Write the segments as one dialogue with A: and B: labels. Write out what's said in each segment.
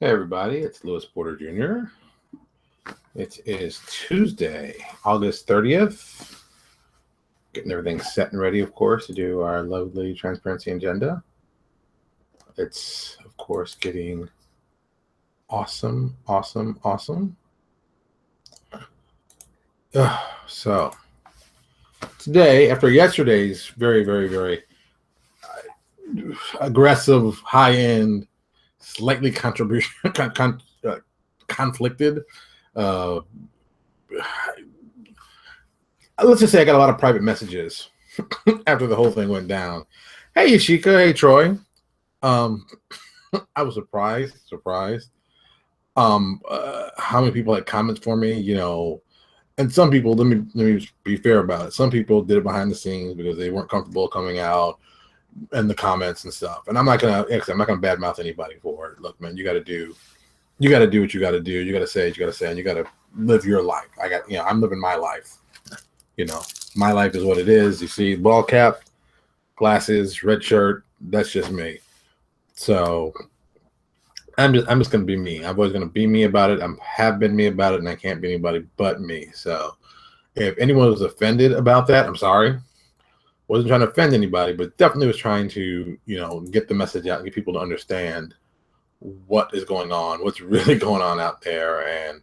A: Hey everybody, it's Lewis Porter Jr. It is Tuesday, August 30th. Getting everything set and ready, of course, to do our lovely transparency agenda. It's, of course, getting awesome. So, today, after yesterday's very aggressive, high-end, slightly conflicted. Uh, let's just say I got a lot of private messages after the whole thing went down. Hey, Yashika. Hey, Troy. I was surprised. How many people had comments for me? And some people. Let me be fair about it. Some people did it behind the scenes because they weren't comfortable coming out and the comments and stuff. And I'm not gonna badmouth anybody for it. Look, man, you got to do what you got to do. You got to say what you got to say, and you got to live your life. I'm living my life. My life is what it is. You see, ball cap, glasses, red shirt. That's just me. So I'm just gonna be me. I'm always gonna be me about it. I have been me about it, and I can't be anybody but me. So if anyone was offended about that, I'm sorry. Wasn't trying to offend anybody, but definitely was trying to, get the message out and get people to understand what is going on, what's really going on out there, and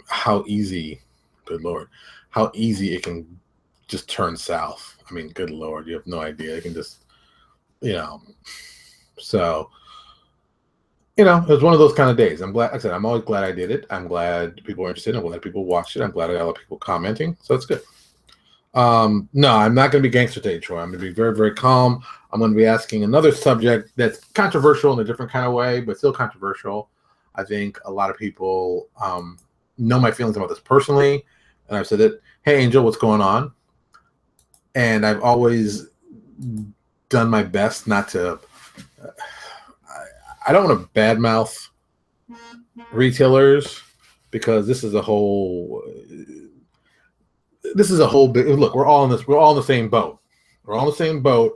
A: how easy, good Lord, how easy it can just turn south. I mean, good Lord, you have no idea. It can just, so, it was one of those kind of days. I'm glad, like I said, I'm always glad I did it. I'm glad people are interested. I'm glad people watched it. I'm glad I got a lot of people commenting. So it's good. No, I'm not going to be gangster today, Troy. I'm going to be very calm. I'm going to be asking another subject that's controversial in a different kind of way, but still controversial. I think a lot of people know my feelings about this personally, and I've said that, hey, Angel, what's going on? And I've always done my best not to. I don't want to badmouth retailers because this is a whole big look. We're all in this. We're all in the same boat. We're all in the same boat.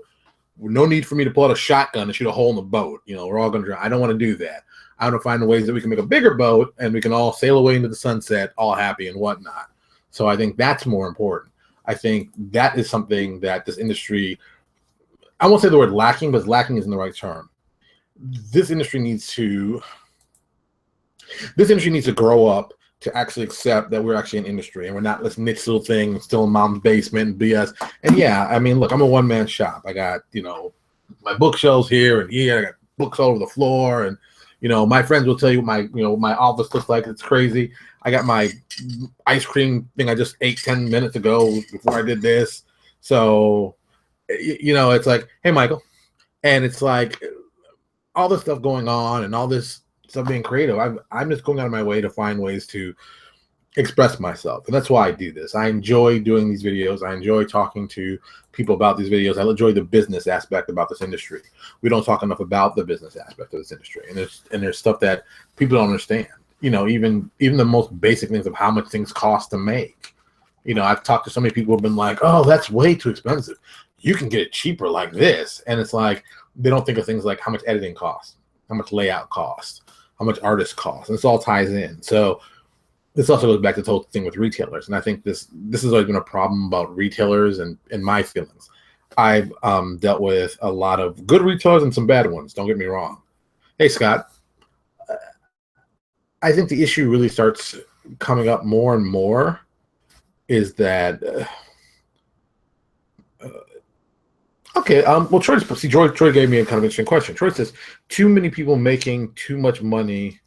A: No need for me to pull out a shotgun and shoot a hole in the boat. We're all going to drown. I don't want to do that. I want to find ways that we can make a bigger boat and we can all sail away into the sunset, all happy and whatnot. So I think that's more important. I think that is something that this industry, I won't say the word lacking, but lacking isn't the right term. This industry needs to grow up to actually accept that we're actually an industry and we're not this niche little thing still in mom's basement and BS. And yeah, I mean, look, I'm a one-man shop. I got, my bookshelves here and here. I got books all over the floor. And, my friends will tell you my office looks like. It's crazy. I got my ice cream thing I just ate 10 minutes ago before I did this. So, it's like, hey, Michael. And it's like all this stuff going on and all this stuff being creative. I'm just going out of my way to find ways to express myself. And that's why I do this. I enjoy doing these videos. I enjoy talking to people about these videos. I enjoy the business aspect about this industry. We don't talk enough about the business aspect of this industry. And there's stuff that people don't understand. Even the most basic things of how much things cost to make. I've talked to so many people who have been like, oh, that's way too expensive. You can get it cheaper like this. And it's like, they don't think of things like how much editing costs, how much layout costs, how much artists cost. And this all ties in. So this also goes back to the whole thing with retailers. And I think this has always been a problem about retailers and my feelings. I've dealt with a lot of good retailers and some bad ones. Don't get me wrong. Hey, Scott. I think the issue really starts coming up more and more is that okay. Well, Troy gave me a kind of interesting question. Troy says, too many people making too much money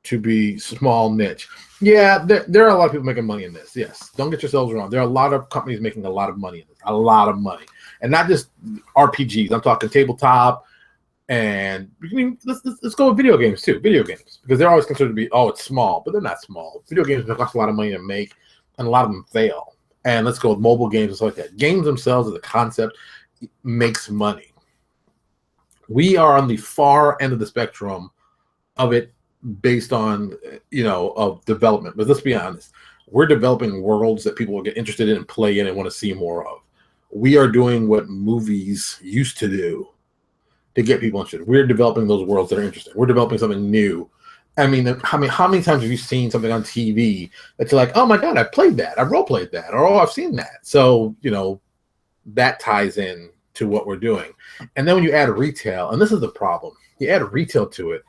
A: to be small niche. Yeah, there are a lot of people making money in this. Yes. Don't get yourselves wrong. There are a lot of companies making a lot of money in this. A lot of money. And not just RPGs. I'm talking tabletop. And let's go with video games too. Video games. Because they're always considered to be, oh, it's small. But they're not small. Video games cost a lot of money to make. And a lot of them fail. And let's go with mobile games and stuff like that. Games themselves as a concept makes money. We are on the far end of the spectrum of it based on, of development. But let's be honest. We're developing worlds that people will get interested in and play in and want to see more of. We are doing what movies used to do. to get people interested. We're developing those worlds that are interesting. We're developing something new. I mean, how many times have you seen something on TV that's like, oh my God, I played that, I role played that, or oh, I've seen that. So, you know, that ties in to what we're doing. And then when you add retail, and this is the problem, you add retail to it,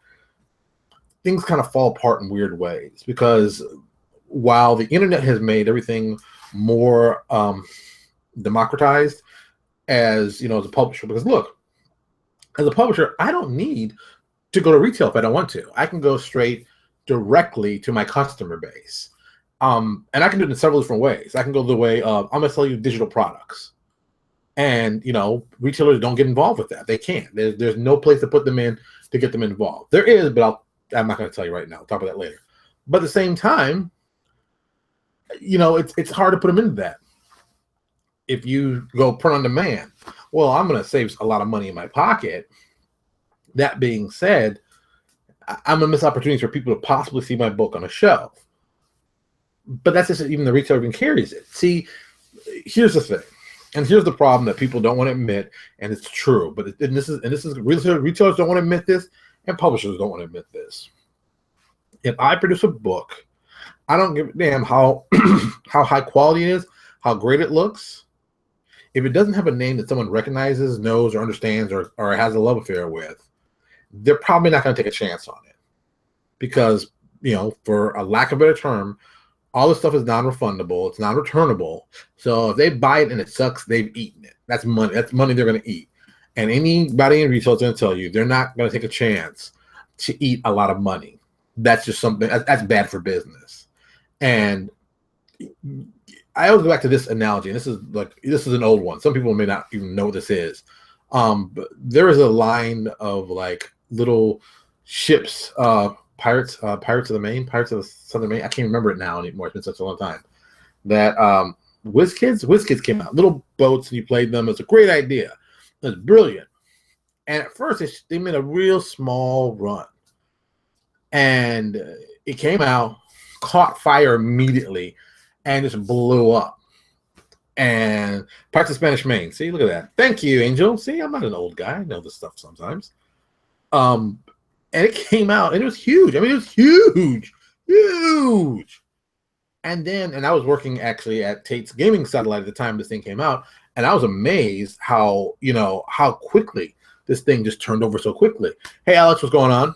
A: things kind of fall apart in weird ways, because while the internet has made everything more democratized, as you know, as a publisher, because look, as a publisher, I don't need to go to retail if I don't want to. I can go straight directly to my customer base. And I can do it in several different ways. I can go the way of, I'm going to sell you digital products. And, you know, retailers don't get involved with that. They can't. There's no place to put them in to get them involved. There is, but I'm not going to tell you right now. We'll talk about that later. But at the same time, you know, it's hard to put them into that. If you go print on demand, well, I'm going to save a lot of money in my pocket. That being said, I'm going to miss opportunities for people to possibly see my book on a shelf. But that's just even the retailer even carries it. See, here's the thing, and here's the problem that people don't want to admit, and it's true. But this is retailers don't want to admit this, and publishers don't want to admit this. If I produce a book, I don't give a damn how how high quality it is, how great it looks. If it doesn't have a name that someone recognizes, knows, or understands, or has a love affair with, they're probably not going to take a chance on it. Because, you know, for a lack of a better term, all this stuff is non-refundable. It's non-returnable. So if they buy it and it sucks, they've eaten it. That's money. That's money they're going to eat. And anybody in retail is going to tell you they're not going to take a chance to eat a lot of money. That's just something that's bad for business. And I always go back to this analogy, and this is an old one. Some people may not even know what this is. But there is a line of like little ships, pirates of the Southern Maine. I can't remember it now anymore. It's been such a long time. That WizKids came out. Little boats, and you played them. It's a great idea. It was brilliant. And at first, they made a real small run, and it came out, caught fire immediately, and just blew up. And Pirates of Spanish Main. See, look at that. Thank you, Angel. See, I'm not an old guy. I know this stuff sometimes. And it came out, and it was huge. I mean, it was huge. And I was working actually at Tate's Gaming Satellite at the time this thing came out, and I was amazed how quickly this thing just turned over so quickly. Hey, Alex, what's going on?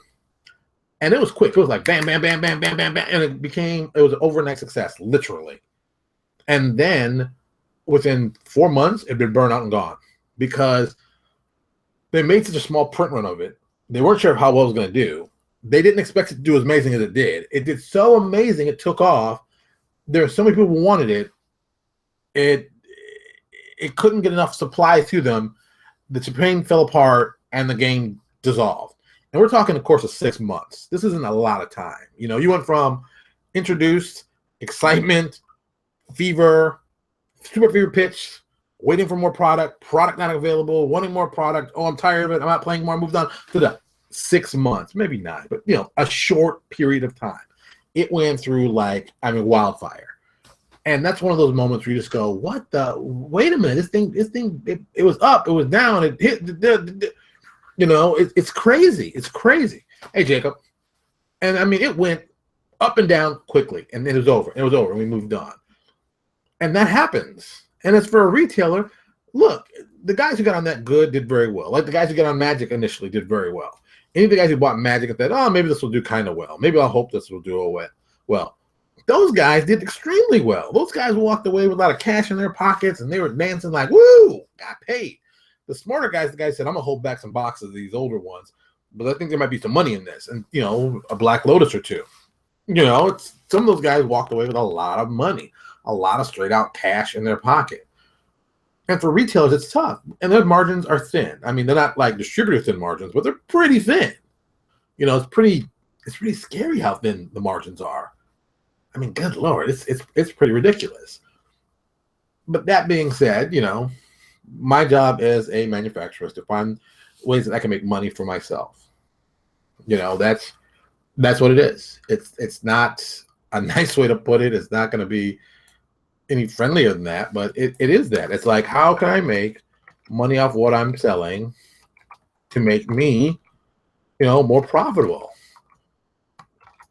A: And it was quick. It was like bam, bam, bam, bam, bam, bam, bam. And it was an overnight success, literally. And then within 4 months, it'd been burned out and gone because they made such a small print run of it. They weren't sure how well it was going to do. They didn't expect it to do as amazing as it did. It did so amazing, it took off. There were so many people who wanted it. It couldn't get enough supply to them. The champagne fell apart and the game dissolved. And we're talking, of course, of 6 months. This isn't a lot of time. You know, you went from introduced, excitement, fever, super fever pitch, waiting for more product not available, wanting more product. Oh, I'm tired of it. I'm not playing more. Moved on to the 6 months, maybe 9, but you know, a short period of time. It went through wildfire. And that's one of those moments where you just go, what the, wait a minute, this thing, it was up, it was down, it hit, you know, it's crazy. It's crazy. Hey, Jacob. And I mean, it went up and down quickly, and it was over. It was over, and we moved on. And that happens. And as for a retailer, look, the guys who got on that good did very well. Like the guys who got on Magic initially did very well. Any of the guys who bought Magic and said, oh, maybe this will do kind of well. Maybe I'll hope this will do well. Those guys did extremely well. Those guys walked away with a lot of cash in their pockets, and they were dancing like, woo, got paid. The smarter guys, the guy said, I'm going to hold back some boxes of these older ones, but I think there might be some money in this. And, you know, a Black Lotus or two. You know, some of those guys walked away with a lot of money, a lot of straight out cash in their pocket. And for retailers, it's tough. And their margins are thin. I mean, they're not like distributor thin margins, but they're pretty thin. You know, it's pretty scary how thin the margins are. I mean, good Lord, it's pretty ridiculous. But that being said, you know, my job as a manufacturer is to find ways that I can make money for myself. You know, that's what it is. It's not a nice way to put it. It's not going to be any friendlier than that, but it is that. It's like, how can I make money off what I'm selling to make me, more profitable.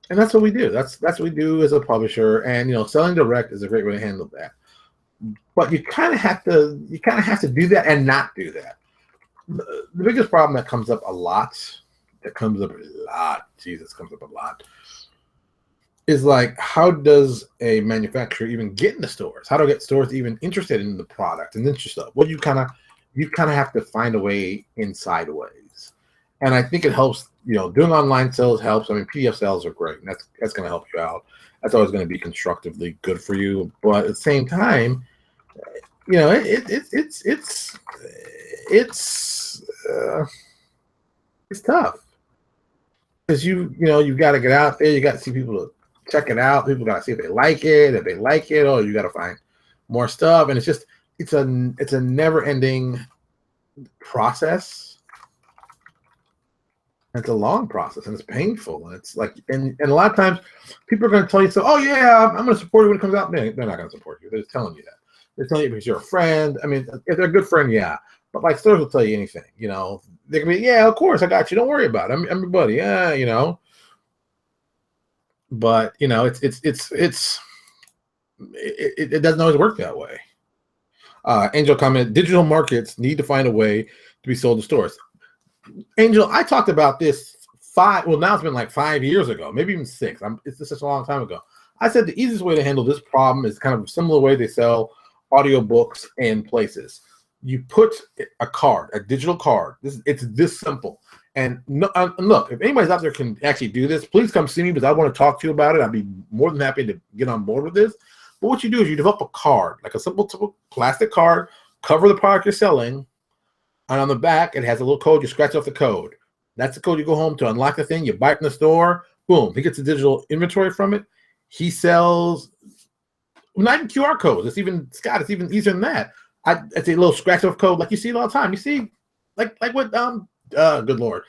A: And that's what we do. That's what we do as a publisher. And selling direct is a great way to handle that. But you kind of have to do that and not do that. The biggest problem that comes up a lot, is like, how does a manufacturer even get into stores? How do get stores even interested in the product and interest stuff? Well, you kind of have to find a way inside ways. And I think it helps, doing online sales helps. I mean, PDF sales are great, and that's going to help you out. That's always going to be constructively good for you. But at the same time, it's tough, because you got to get out there. You got to see people to check it out. People got to see if they like it. If they like it, you got to find more stuff. And it's a never-ending process. It's a long process, and it's painful. And it's like, and a lot of times people are going to tell you, so, oh yeah, I'm going to support you when it comes out. They're not going to support you. They're just telling you that. They're telling you because you're a friend. I mean, if they're a good friend, yeah. But like, stores will tell you anything. They can be, yeah, of course, I got you. Don't worry about it. I'm your buddy. Yeah, But it doesn't always work that way. Angel comment: digital markets need to find a way to be sold to stores. Angel, I talked about this now it's been like 5 years ago, maybe even 6. It's just such a long time ago. I said the easiest way to handle this problem is kind of a similar way they sell audiobooks in places. You put a digital card. It's this simple. And look, if anybody's out there can actually do this, please come see me, because I want to talk to you about it. I'd be more than happy to get on board with this. But what you do is you develop a card, like a simple plastic card, cover the product you're selling, and on the back it has a little code. You scratch off the code. That's the code. You go home to unlock the thing. You buy it in the store. Boom. He gets a digital inventory from it. He sells not even QR codes. It's even easier than that. It's a little scratch off code like you see it all the time. You see, like what good Lord,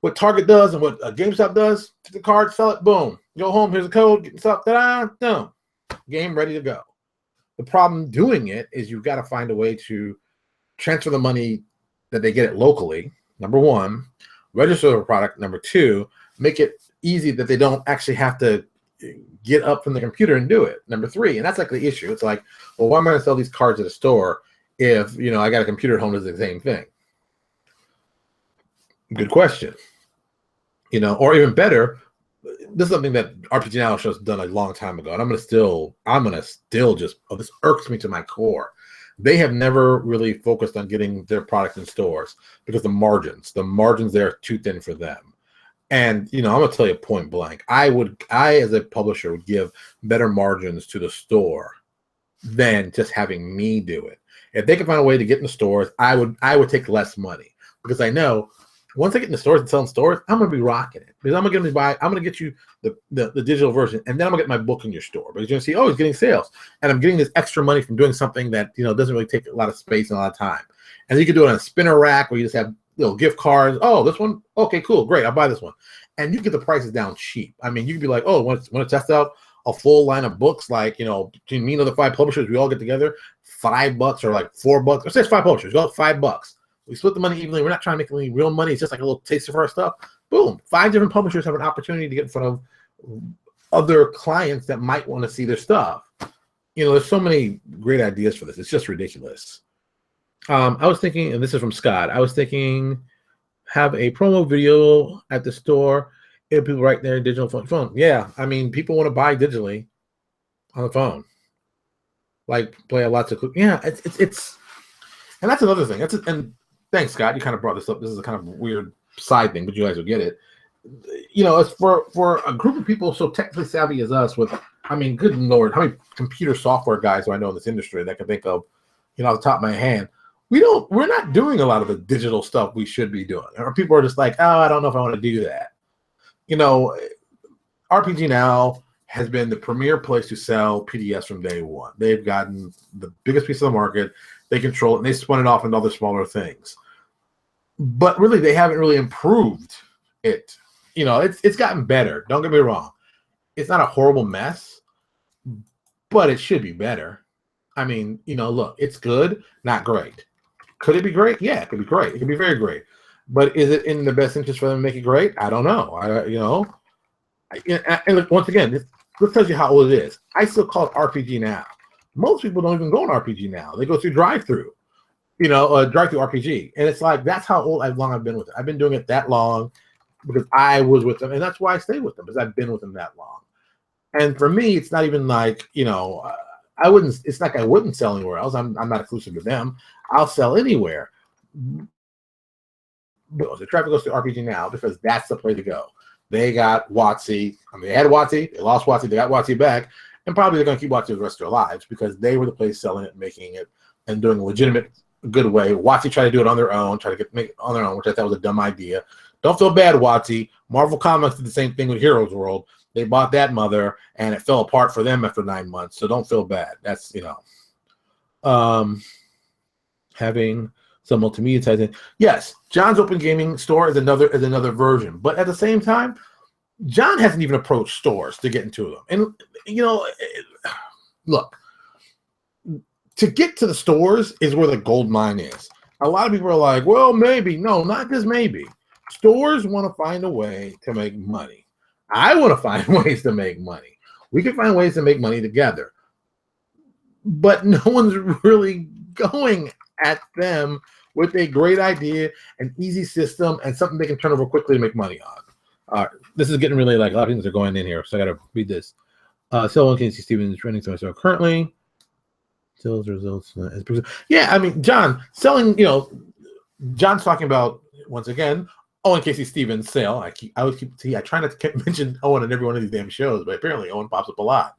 A: what Target does and what GameStop does. Take the card, sell it, boom. Go home. Here's a code. Get stuff. Done. Game ready to go. The problem doing it is you've got to find a way to transfer the money that they get it locally. Number one, register the product. Number two, make it easy that they don't actually have to get up from the computer and do it. Number three, and that's like the issue. It's like, well, why am I going to sell these cards at a store if I got a computer at home that does the same thing? Good question. Or even better, this is something that RPG Now Show's done a long time ago, and I'm gonna still just, this irks me to my core. They have never really focused on getting their product in stores because the margins there are too thin for them. And I'm gonna tell you point blank, I as a publisher would give better margins to the store than just having me do it. If they could find a way to get in the stores, I would take less money, because I know once I get in the stores and sell in stores, I'm gonna be rocking it, because I'm gonna get you the digital version, and then I'm gonna get my book in your store, because you're gonna see, oh, he's getting sales, and I'm getting this extra money from doing something that doesn't really take a lot of space and a lot of time. And you can do it on a spinner rack where you just have gift cards. Oh, this one, okay, cool, great, I'll buy this one, and you get the prices down cheap. I mean, you could be like, oh, want to test out a full line of books, like between me and the 5 publishers, we all get together, $5 or like $4. Let's say it's 5 publishers, go $5. We split the money evenly. We're not trying to make any real money. It's just like a little taste of our stuff. Boom. 5 different publishers have an opportunity to get in front of other clients that might want to see their stuff. There's so many great ideas for this. It's just ridiculous. I was thinking, and this is from Scott, I was thinking, have a promo video at the store if people write their digital phone. Yeah, I mean, people want to buy digitally on the phone. Like, play lots of, yeah, it's and that's another thing. And thanks, Scott. You kind of brought this up. This is a kind of weird side thing, but you guys will get it. As for a group of people so technically savvy as us, with, I mean, good Lord, how many computer software guys do I know in this industry that I can think of, off the top of my hand? We're not doing a lot of the digital stuff we should be doing. Or people are just like, oh, I don't know if I want to do that. RPG Now has been the premier place to sell PDFs from day one. They've gotten the biggest piece of the market. They control it, and they spun it off into other smaller things. But really, they haven't really improved it. It's gotten better. Don't get me wrong. It's not a horrible mess, but it should be better. I mean, look, it's good, not great. Could it be great? Yeah, it could be great. It could be very great. But is it in the best interest for them to make it great? I don't know. And look, once again, this tells you how old it is. I still call it RPG now. Most people don't even go on RPG now. They go through drive-through, drive-through RPG. And it's like, that's how long I've been with it. I've been doing it that long because I was with them. And that's why I stay with them, because I've been with them that long. And for me, it's not even like, it's like I wouldn't sell anywhere else. I'm not exclusive to them. I'll sell anywhere. The traffic goes to RPG now because that's the place to go. They got WotC. They had WotC. They lost WotC. They got WotC back. And probably they're going to keep WotC the rest of their lives because they were the place selling it, making it, and doing a legitimate, good way. WotC tried to do it on their own, make it on their own, which I thought was a dumb idea. Don't feel bad, WotC. Marvel Comics did the same thing with Heroes World. They bought that mother, and it fell apart for them after 9 months. So don't feel bad. That's, having some multimedia ties in. Yes, John's Open Gaming Store is another version. But at the same time, John hasn't even approached stores to get into them. And, look, to get to the stores is where the gold mine is. A lot of people are like, well, maybe. No, not just maybe. Stores want to find a way to make money. I want to find ways to make money. We can find ways to make money together. But no one's really going at them with a great idea, an easy system, and something they can turn over quickly to make money on. This is getting really like a lot of things are going in here, so I got to read this. Sell Casey Stevens running so currently. Sales results. Yeah, I mean, John selling. John's talking about once again. Owen Casey Stevens sale. I try not to mention Owen in every one of these damn shows, but apparently Owen pops up a lot.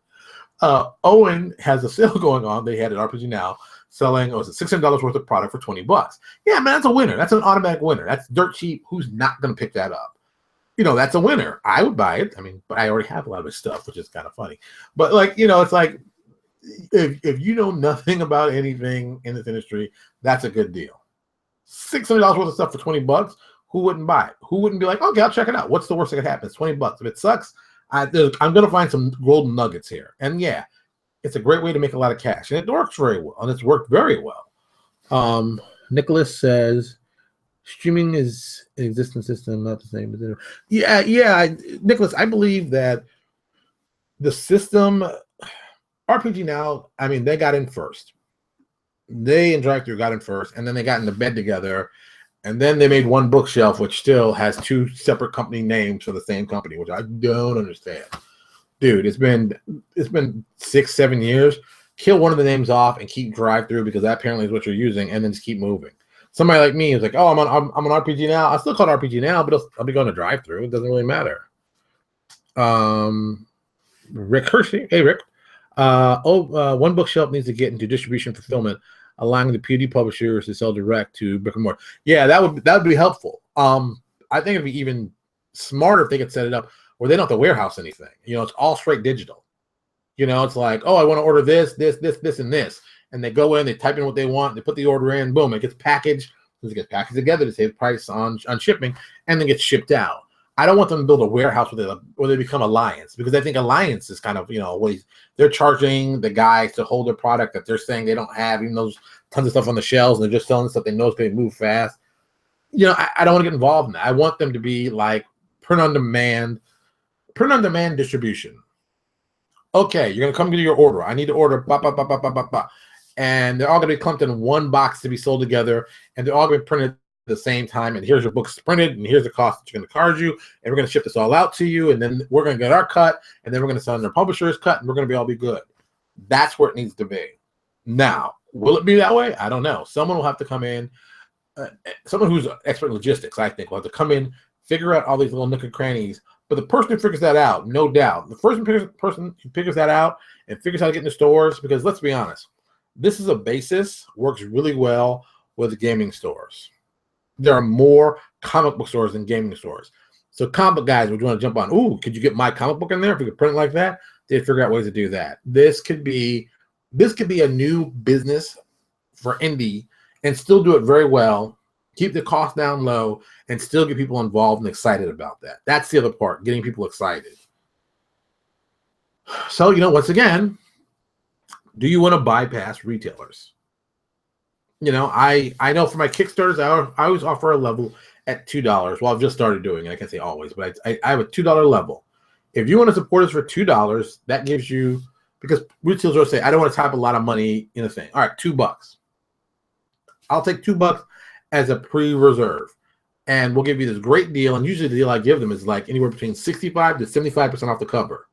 A: Owen has a sale going on. They had an RPG Now selling, $600 worth of product for $20. Yeah, man, that's a winner. That's an automatic winner. That's dirt cheap. Who's not going to pick that up? That's a winner. I would buy it. I mean, but I already have a lot of his stuff, which is kind of funny. But it's like if you know nothing about anything in this industry, that's a good deal. $600 worth of stuff for $20. Who wouldn't buy it? Who wouldn't be like, okay, I'll check it out. What's the worst that could happen? It's $20. If it sucks, I'm going to find some golden nuggets here. And yeah, it's a great way to make a lot of cash. And it works very well. And it's worked very well. Nicholas says, streaming is an existing system, not the same. Yeah, Nicholas, I believe that the system, RPG Now, I mean, they got in first. They and Drive-Thru got in first, and then they got in the bed together. And then they made one bookshelf, which still has two separate company names for the same company, which I don't understand. Dude, it's been 6-7 years. Kill one of the names off and keep Drive-Thru because that apparently is what you're using, and then just keep moving. Somebody like me is like, oh, I'm on RPG Now. I still call it RPG Now, but I'll be going to Drive-Thru. It doesn't really matter. Rick Hershey. Hey, Rick. One bookshelf needs to get into distribution fulfillment, allowing the PUD publishers to sell direct to brick and mortar. Yeah, that would be helpful. I think it'd be even smarter if they could set it up where they don't have to warehouse anything. It's all straight digital. It's like, oh, I want to order this, and this. And they go in, they type in what they want, they put the order in, boom, it gets packaged. It gets packaged together to save price on shipping, and then gets shipped out. I don't want them to build a warehouse where they become Alliance, because I think Alliance is kind of, ways they're charging the guys to hold their product that they're saying they don't have, even those tons of stuff on the shelves, and they're just selling stuff they know is going to move fast. I don't want to get involved in that. I want them to be like print on demand distribution. Okay, you're going to come get your order. I need to order, and they're all going to be clumped in one box to be sold together, and they're all going to be printed at the same time, and here's your books printed, and here's the cost that you're going to charge you, and we're going to ship this all out to you, and then we're going to get our cut, and then we're going to send their publisher's cut, and we're going to all be good. That's where it needs to be. Now, will it be that way? I don't know. Someone will have to come in, someone who's an expert in logistics, I think, will have to come in, figure out all these little nook and crannies. But the person who figures that out, no doubt, the first person who figures that out and figures how to get in the stores, because let's be honest, this is a basis, works really well with gaming stores. There are more comic book stores than gaming stores. So comic book guys would want to jump on, ooh, could you get my comic book in there? If we could print it like that, they'd figure out ways to do that. This could be a new business for indie and still do it very well, keep the cost down low, and still get people involved and excited about that. That's the other part, getting people excited. So, once again, do you want to bypass retailers? I know for my Kickstarters, I always offer a level at $2. Well, I've just started doing it. I can't say always, but I have a $2 level. If you want to support us for $2, that gives you, because retailers will say, I don't want to type a lot of money in a thing. All right, $2. I'll take $2 as a pre-reserve, and we'll give you this great deal. And usually the deal I give them is like anywhere between 65 to 75% off the cover.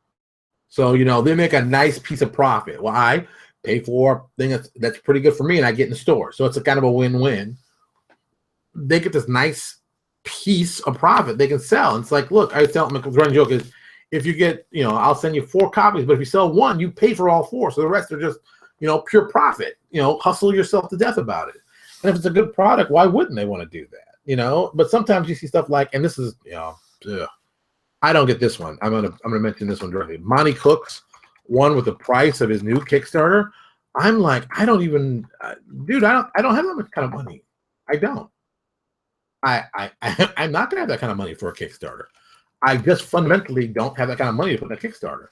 A: So, you know, they make a nice piece of profit. Well, I pay for a thing that's pretty good for me, and I get in the store. So it's a kind of a win-win. They get this nice piece of profit they can sell. And it's like, look, I tell them, the running joke is, if you get, you know, I'll send you 4 copies, but if you sell 1, you pay for all 4. So the rest are just, you know, pure profit. You know, hustle yourself to death about it. And if it's a good product, why wouldn't they want to do that? You know, but sometimes you see stuff like, and this is, you know, I don't get this one. I'm gonna mention this one directly. Monty Cook's one with the price of his new Kickstarter. I'm like, I don't even, dude, I don't have that much kind of money. I don't. I'm not gonna have that kind of money for a Kickstarter. I just fundamentally don't have that kind of money to put in a Kickstarter.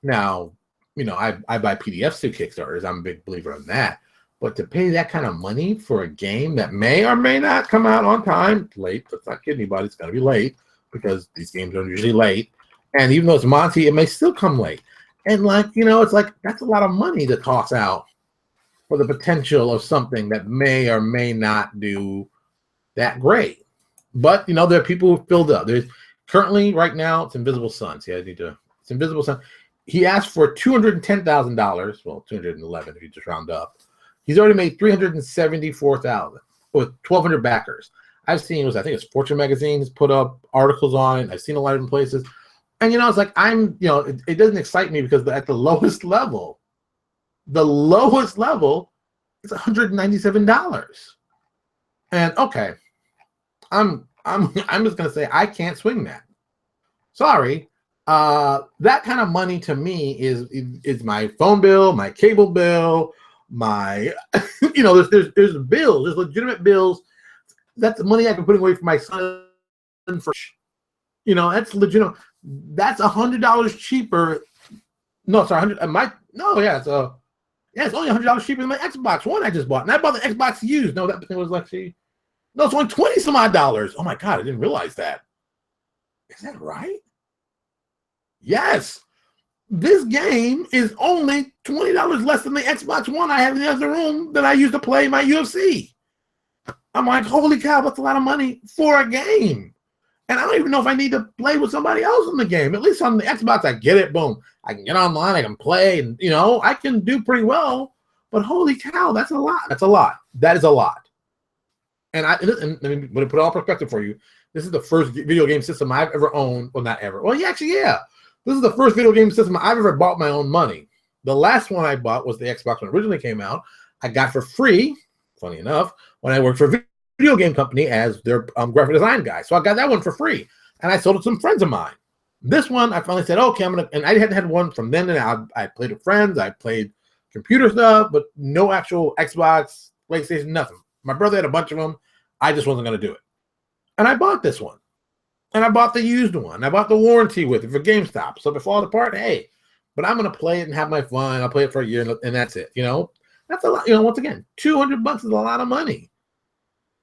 A: Now, you know, I buy PDFs through Kickstarters. I'm a big believer in that. But to pay that kind of money for a game that may or may not come out on time, late, let's not kid anybody, it's going to be late because these games are usually late. And even though it's Monty, it may still come late. And like, you know, it's like, that's a lot of money to toss out for the potential of something that may or may not do that great. But, you know, there are people who filled up. There's currently, right now, it's Invisible Sun. See, it's Invisible Sun. He asked for $210,000. Well, 211 if you just round up. He's already made $374,000 with 1,200 backers. I've seen, I think it's Fortune magazine has put up articles on it. I've seen a lot of different places. And, you know, it's like, you know, it doesn't excite me because at the lowest level, is $197. And okay, I'm just gonna say I can't swing that. Sorry. That kind of money to me is my phone bill, my cable bill, my, you know, there's bills, there's legitimate bills. That's the money I've been putting away for my son. For, you know, that's legitimate. That's $100 cheaper. No, sorry, it's only $100 cheaper than my Xbox One I just bought, and I bought the Xbox used. No, that thing was like, no, it's only $20 some odd. Oh my God, I didn't realize that. Is that right? Yes. This game is only $20 less than the Xbox One I have in the other room that I used to play my UFC. I'm like, holy cow, that's a lot of money for a game. And I don't even know if I need to play with somebody else in the game. At least on the Xbox, I get it. Boom. I can get online. I can play. And, you know, I can do pretty well. But holy cow, that's a lot. That's a lot. That is a lot. And let me put it all in perspective for you. This is the first video game system I've ever owned. Well, not ever. Well, yeah, actually, yeah. This is the first video game system I've ever bought my own money. The last one I bought was the Xbox when it originally came out. I got for free, funny enough, when I worked for a video game company as their graphic design guy. So I got that one for free, and I sold it to some friends of mine. This one, I finally said, okay, and I hadn't had one from then, and I played with friends. I played computer stuff, but no actual Xbox, PlayStation, nothing. My brother had a bunch of them. I just wasn't going to do it. And I bought this one. And I bought the used one. I bought the warranty with it for GameStop. So if it falls apart, hey, but I'm going to play it and have my fun. I'll play it for a year and that's it. You know, that's a lot. You know, once again, $200 is a lot of money.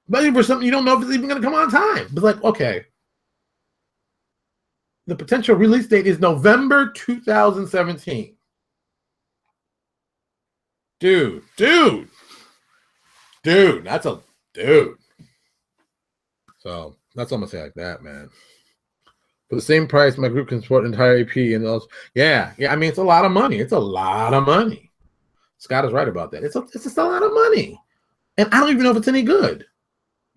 A: But for something you don't know if it's even going to come on time. It's like, okay, the potential release date is November 2017. Dude, that's a dude. So that's all I'm gonna say like that, man. For the same price, my group can support an entire AP and those. Yeah. I mean, it's a lot of money. It's a lot of money. Scott is right about that. It's just a lot of money, and I don't even know if it's any good.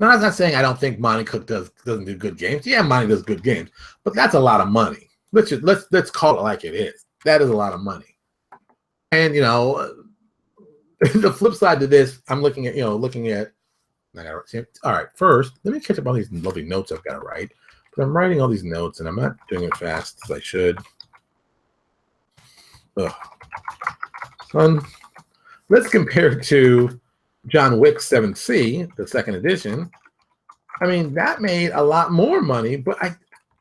A: Now, I'm not saying I don't think Monty Cook doesn't do good games. Yeah, Monty does good games, but that's a lot of money. Let's call it like it is. That is a lot of money. And you know, the flip side to this, I'm looking at. I gotta see. All right, first, let me catch up on these lovely notes I've got to write. But I'm writing all these notes, and I'm not doing it fast as I should. Son, let's compare it to John Wick 7C, the second edition. I mean, that made a lot more money, but I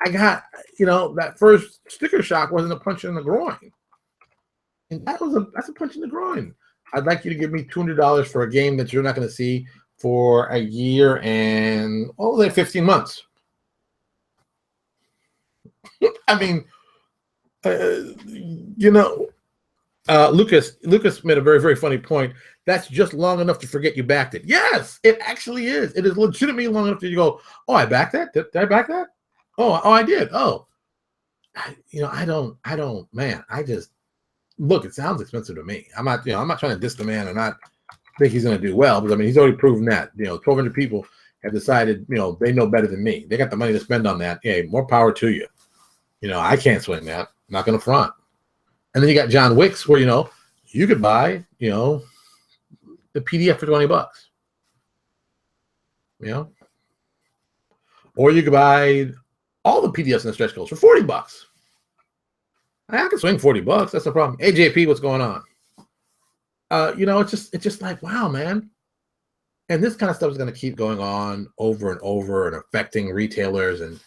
A: got, you know, that first sticker shock wasn't a punch in the groin. And that's a punch in the groin. I'd like you to give me $200 for a game that you're not going to see for a year and like 15 months. I mean, you know, Lucas made a very, very funny point. That's just long enough to forget you backed it. Yes, it actually is. It is legitimately long enough to you go, oh, I backed that? Did I back that? Oh, I did. Oh, I don't, man, I just, look, it sounds expensive to me. I'm not trying to diss the man and not think he's going to do well, because I mean, he's already proven that, 1,200 people have decided, they know better than me. They got the money to spend on that. Hey, more power to you. I can't swing that. I'm not going to front. And then you got John Wicks, where, you could buy, the PDF for $20, or you could buy all the PDFs in the stretch goals for $40. I can swing $40. That's no problem. AJP, what's going on? It's just like, wow, man. And this kind of stuff is going to keep going on over and over and affecting retailers. And,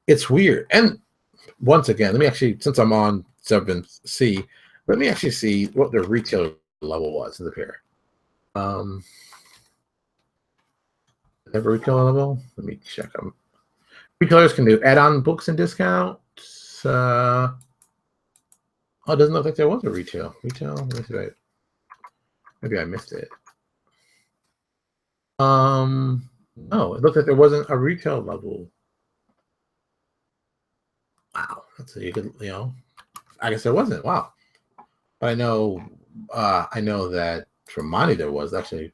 A: it's weird. And once again, let me actually, since I'm on 7C, let me actually see what the retailer level was in the pair. Never retail level. Let me check them. Retailers can do add-on books and discounts. Oh, it doesn't look like there was a retail. Let me see, right? Maybe I missed it. No, it looked like there wasn't a retail level. Wow, that's you could, I guess there wasn't. Wow. But I know that for Monty there was actually.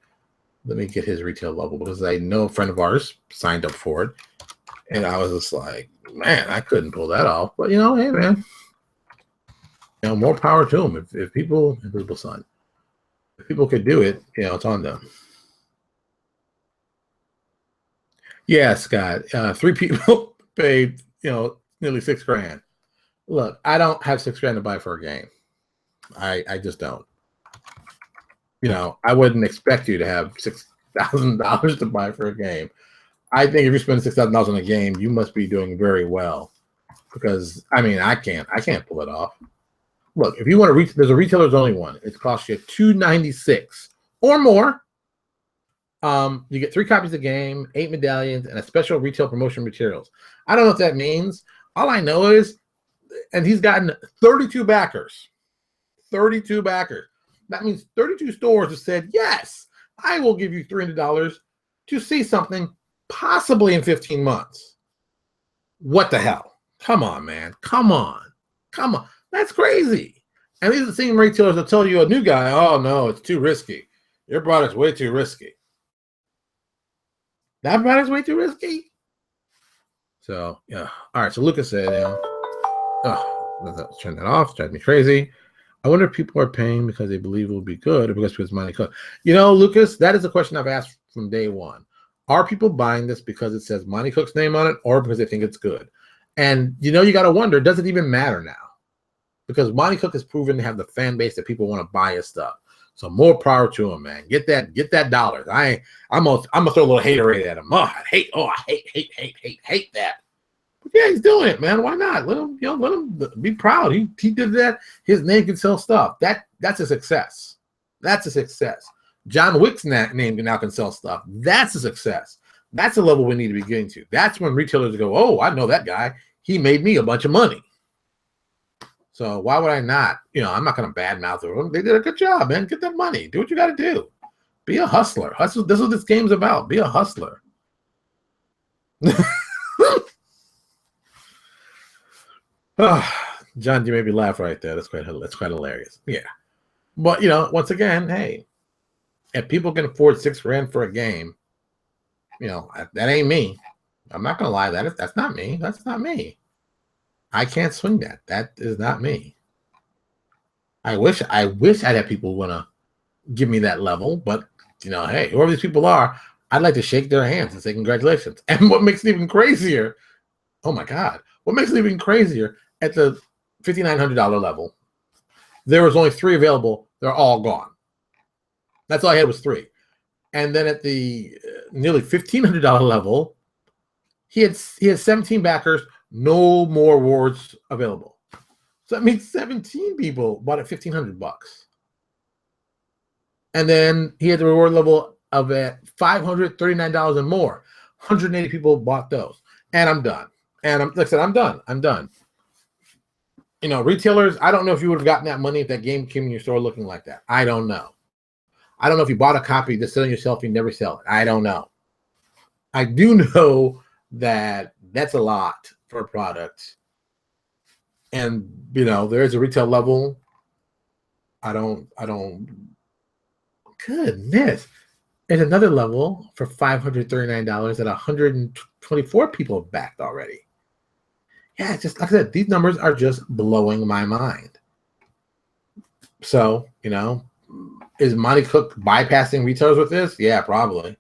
A: Let me get his retail level, because I know a friend of ours signed up for it, and I was just like, man, I couldn't pull that off. But hey, man, more power to them. If people, Invisible Sun, if people could do it, it's on them. Yeah, Scott, 3 people paid, nearly $6,000. Look, I don't have $6,000 to buy for a game. I just don't. I wouldn't expect you to have $6,000 to buy for a game. I think if you're spending $6,000 on a game, you must be doing very well, because I mean, I can't pull it off. Look, if you want to reach, there's a retailer's only one. It costs you $296 or more. You get 3 copies of the game, 8 medallions, and a special retail promotion materials. I don't know what that means. All I know is, and he's gotten 32 backers. 32 backers. That means 32 stores have said, yes, I will give you $300 to see something possibly in 15 months. What the hell? Come on, man. Come on. That's crazy. And these are the same retailers that tell you, a new guy, oh, no, it's too risky. Your product's way too risky. That product's way too risky? So, yeah. All right, so Lucas said, let's turn that off. It's driving me crazy. I wonder if people are paying because they believe it will be good, or because it's Monty Cook. Lucas, that is a question I've asked from day one. Are people buying this because it says Monty Cook's name on it, or because they think it's good? And you got to wonder, does it even matter now? Because Monty Cook has proven to have the fan base that people want to buy his stuff. So more power to him, man. Get that dollars. I'm gonna throw a little haterade at him. I hate that. Yeah, he's doing it, man. Why not? Let him be proud. He did that. His name can sell stuff. That's a success. That's a success. John Wick's name now can sell stuff. That's a success. That's the level we need to be getting to. That's when retailers go, oh, I know that guy. He made me a bunch of money. So why would I not? I'm not going to badmouth them. They did a good job, man. Get that money. Do what you got to do. Be a hustler. Hustle. This is what this game's about. Be a hustler. John, you made me laugh right there. That's quite hilarious. Yeah. But, once again, hey, if people can afford $6,000 for a game, that ain't me. I'm not going to lie. That's not me. That's not me. I can't swing that. That is not me. I wish I'd have people want to give me that level, but, hey, whoever these people are, I'd like to shake their hands and say congratulations. And what makes it even crazier, oh my God, what makes it even crazier, at the $5,900 level, there was only 3 available. They're all gone. That's all I had was 3. And then at the nearly $1,500 level, he had 17 backers, no more awards available. So that means 17 people bought at $1,500. And then he had the reward level of at $539 and more. 180 people bought those. And I'm done. And like I said, I'm done. I'm done. You know, retailers, I don't know if you would have gotten that money if that game came in your store looking like that. I don't know. I don't know if you bought a copy to sell on yourself, you never sell it. I don't know. I do know that that's a lot for a product. And, you know, there is a retail level. Goodness. There's another level for $539 that 124 people have backed already. Yeah, it's just like I said, these numbers are just blowing my mind. So, you know, is Monty Cook bypassing retailers with this? Yeah, probably.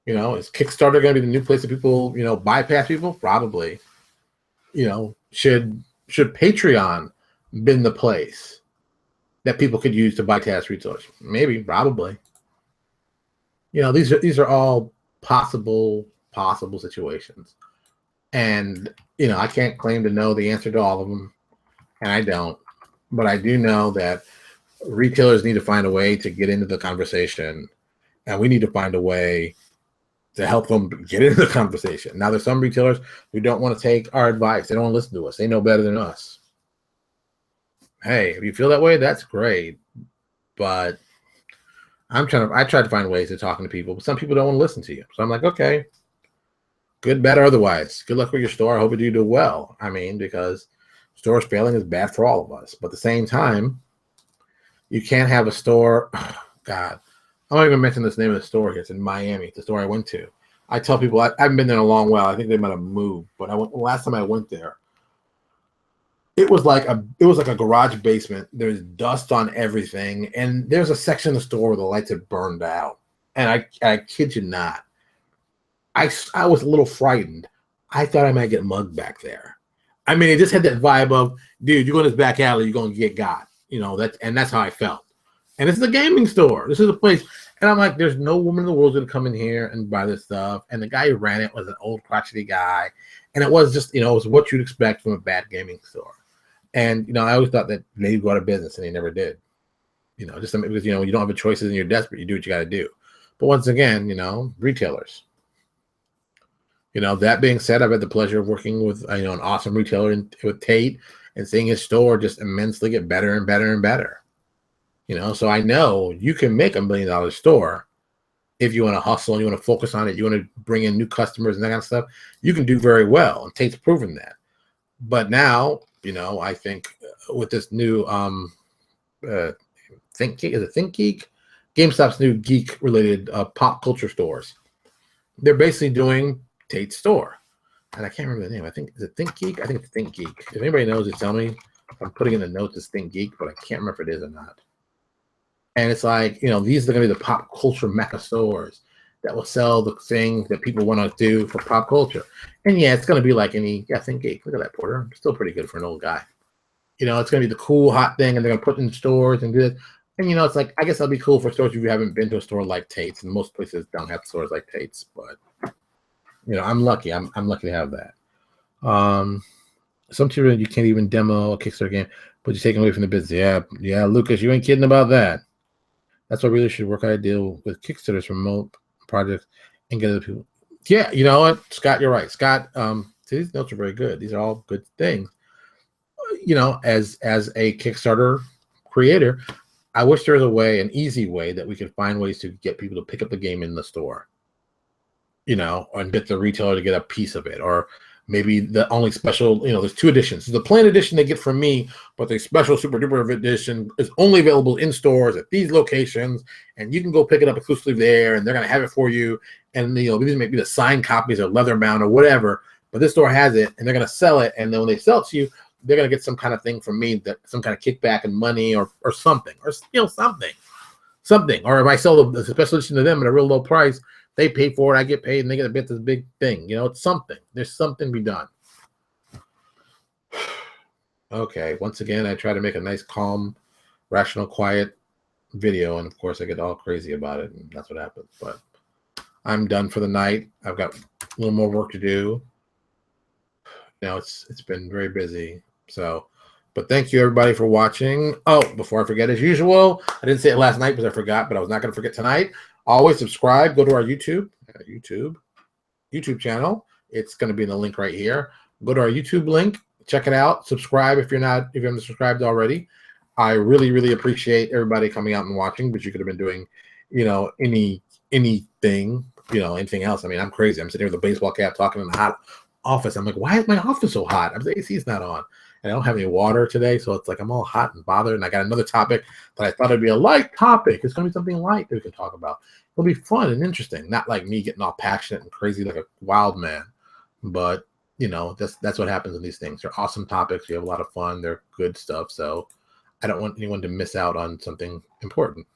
A: You know, is Kickstarter going to be the new place that people, you know, bypass people? Probably. You know, should Patreon been the place that people could use to bypass retailers? Maybe, probably. You know, these are all possible situations. And, you know, I can't claim to know the answer to all of them, and I don't. But I do know that retailers need to find a way to get into the conversation, and we need to find a way to help them get into the conversation. Now, there's some retailers who don't want to take our advice. They don't want to listen to us. They know better than us. Hey, if you feel that way, that's great. But I try to find ways of talking to people, but some people don't want to listen to you. So I'm like, okay, good, bad, or otherwise. Good luck with your store. I hope you do well. I mean, because stores failing is bad for all of us. But at the same time, you can't have a store. Oh, God, I won't even mention this name of the store here. It's in Miami, the store I went to. I tell people I haven't been there in a long while. I think they might have moved, but last time I went there, it was like a garage basement. There's dust on everything, and there's a section of the store where the lights had burned out. And I kid you not, I was a little frightened. I thought I might get mugged back there. I mean, it just had that vibe of, dude, you go in this back alley, you're gonna get got. You know, that's how I felt. And this is a gaming store. This is a place. And I'm like, there's no woman in the world going to come in here and buy this stuff. And the guy who ran it was an old crotchety guy. And it was just, you know, it was what you'd expect from a bad gaming store. And, you know, I always thought that they'd go out of business, and they never did. You know, just because, you know, you don't have choices and you're desperate, you do what you got to do. But once again, you know, retailers. You know, that being said, I've had the pleasure of working with, you know, an awesome retailer with Tate, and seeing his store just immensely get better and better and better. You know, so I know you can make $1 million store if you want to hustle and you want to focus on it. You want to bring in new customers and that kind of stuff. You can do very well, and Tate's proven that. But now, you know, I think with this new ThinkGeek? GameStop's new geek-related pop culture stores. They're basically doing Tate's store. And I can't remember the name. I think, is it ThinkGeek? I think it's ThinkGeek. If anybody knows, just tell me. I'm putting in the notes as ThinkGeek, but I can't remember if it is or not. And it's like, you know, these are going to be the pop culture mecca stores that will sell the things that people want to do for pop culture. And yeah, it's going to be like ThinkGeek. Look at that, Porter. Still pretty good for an old guy. You know, it's going to be the cool, hot thing, and they're going to put it in stores and do it. And, you know, it's like, I guess that'll be cool for stores if you haven't been to a store like Tate's. And most places don't have stores like Tate's. But, you know, I'm lucky. I'm lucky to have that. Some children, you can't even demo a Kickstarter game, but you're taking away from the business. Yeah, Lucas, you ain't kidding about that. That's why we really should work out a deal with Kickstarter's remote projects and get other people. Yeah, you know what, Scott, you're right. Scott, these notes are very good. These are all good things. You know, as a Kickstarter creator, I wish there was a way, an easy way, that we could find ways to get people to pick up the game in the store. You know, and get the retailer to get a piece of it, or maybe the only special, you know, there's 2 editions. The plain edition they get from me, but the special super duper edition is only available in stores at these locations, and you can go pick it up exclusively there, and they're going to have it for you. And, you know, these may be the signed copies or leather bound or whatever, but this store has it, and they're going to sell it. And then when they sell it to you, they're going to get some kind of thing from me, that some kind of kickback and money or something, or, you know, something. Or if I sell the special edition to them at a real low price, they pay for it, I get paid, and they get a bit of this big thing. You know, it's something. There's something to be done. Okay, once again, I try to make a nice, calm, rational, quiet video, and of course, I get all crazy about it, and that's what happens. But I'm done for the night. I've got a little more work to do. Now it's been very busy. So But thank you, everybody, for watching. Oh, before I forget, as usual, I didn't say it last night because I forgot, but I was not going to forget tonight. Always subscribe. Go to our YouTube channel. It's going to be in the link right here. Go to our YouTube link. Check it out. Subscribe if you haven't subscribed already. I really, really appreciate everybody coming out and watching, but you could have been doing, anything, anything else. I mean, I'm crazy. I'm sitting here with a baseball cap talking in the hot office. I'm like, why is my office so hot? The AC's not on. And I don't have any water today, so it's like I'm all hot and bothered. And I got another topic that I thought it'd be a light topic. It's going to be something light that we can talk about. It'll be fun and interesting, not like me getting all passionate and crazy like a wild man. But, that's what happens in these things. They're awesome topics. You have a lot of fun. They're good stuff. So I don't want anyone to miss out on something important.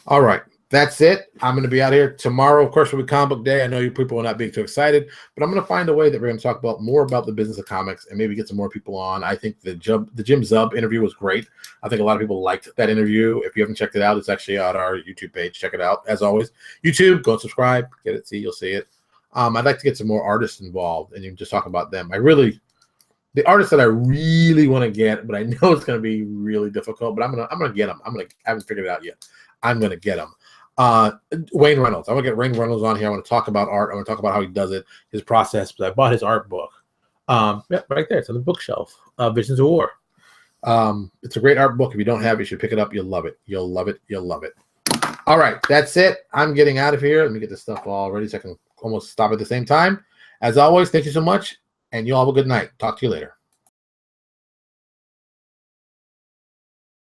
A: All right. That's it. I'm going to be out here tomorrow. Of course, will be Comic Book Day. I know you people will not be too excited, but I'm going to find a way that we're going to talk about more about the business of comics and maybe get some more people on. I think the Jim Zub interview was great. I think a lot of people liked that interview. If you haven't checked it out, it's actually on our YouTube page. Check it out. As always, YouTube, go and subscribe. Get it. You'll see it. I'd like to get some more artists involved and you can just talk about them. The artists that I really want to get, but I know it's going to be really difficult, but I'm going to get them. I haven't figured it out yet. I'm going to get them. Wayne Reynolds. I want to get Wayne Reynolds on here. I want to talk about art. I want to talk about how he does it, his process. But I bought his art book. Yeah, right there. It's on the bookshelf. Visions of War. It's a great art book. If you don't have it, you should pick it up. You'll love it. You'll love it. You'll love it. All right, that's it. I'm getting out of here. Let me get this stuff all ready so I can almost stop at the same time. As always, thank you so much, and you all have a good night. Talk to you later.